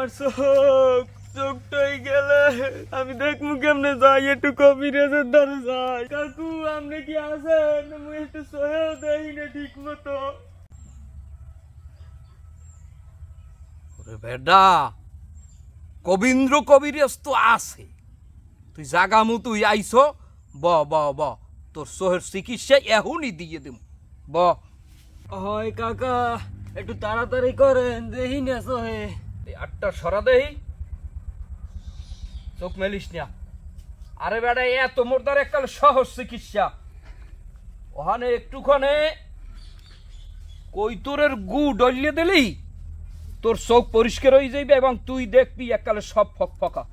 আমার চোখটাই গেলে আমি দেখবো কেমনে যাই, একটু কবিরাজের দ্বারে যাই। কাকু আপনি কি আছেন? আমি একটু সহেও দেই না ঠিক মতো। বেডা কবীন্দ্র কবিরাজ তো আছে, তুই জাগামু তুই আইছো ব ব ব তোর সোহের চিকিৎসা এখনই দিয়ে দেব। ব হয় কাকা একটু তাড়াতাড়ি করেন, দেখি না সহে। 8টা সরা দেহি, চোখ মেলিস না। আরে বেটা এত মোরদার এককাল সহজ চিকিৎসা। ওখানে একটুখানে কৈতরের গু ডলিয়ে দিলি তোর চোখ পরিষ্কার হয়ে যাইবে এবং তুই দেখবি এককালে সব ফকফকা।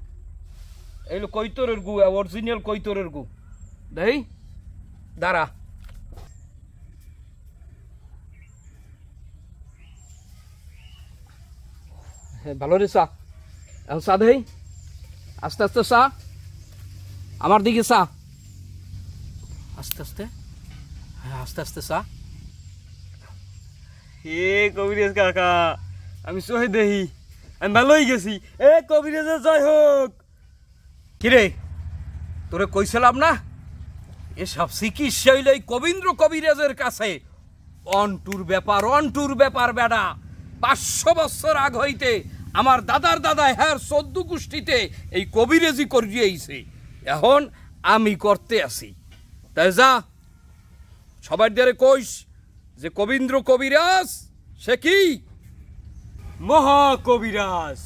এইলো কৈতরের গু, অরিজিনাল কৈতরের গু। দেই দাঁড়া, ভালো রে চা। এখন চা দেই, আস্তে আস্তে চা, আমার দিকে চা, আস্তে আস্তে, হ্যাঁ আস্তে আস্তে চা। হে কবিরাজ কাকা আমি সহে দেহি, আমি ভালো হয়ে গেছি। এ কবিরাজের জয় হোক। কিরে তোরে কইছিলাম না এসব চিকিৎসা হইলে কবীন্দ্র কবিরাজের কাছে। অন্টুর ব্যাপার বেডা। 500 বছর আগ হইতে আমার দাদার দাদা হ্যার 14 গোষ্ঠীতে এই কবিরাজি করিয়েছে, এখন আমি করতে আসি। তাই যা সবার দ্বারে কইস যে কবীন্দ্র কবিরাজ সে কি মহাকবিরাজ,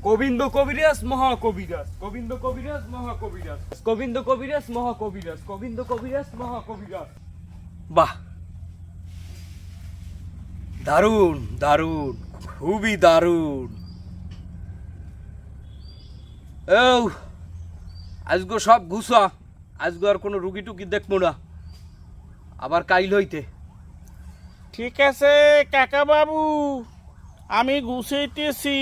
গোবিন্দ কবিরাজ মহাকবিরাজ, গোবিন্দ কবিরাজ মহাকবিরাজ, গোবিন্দ কবিরাজ মহাকবিরাজ, গোবিন্দ কবিরাজ মহাকবিরাজ। বাহ, দারুণ দারুণ, খুবই দারুণ। আজগো সব ঘুষা, আজগো আর কোনো রুগী টুকি দেখবো না, আবার কাইল হইতে। ঠিক আছে কাকা বাবু, আমি গুছাইতেছি।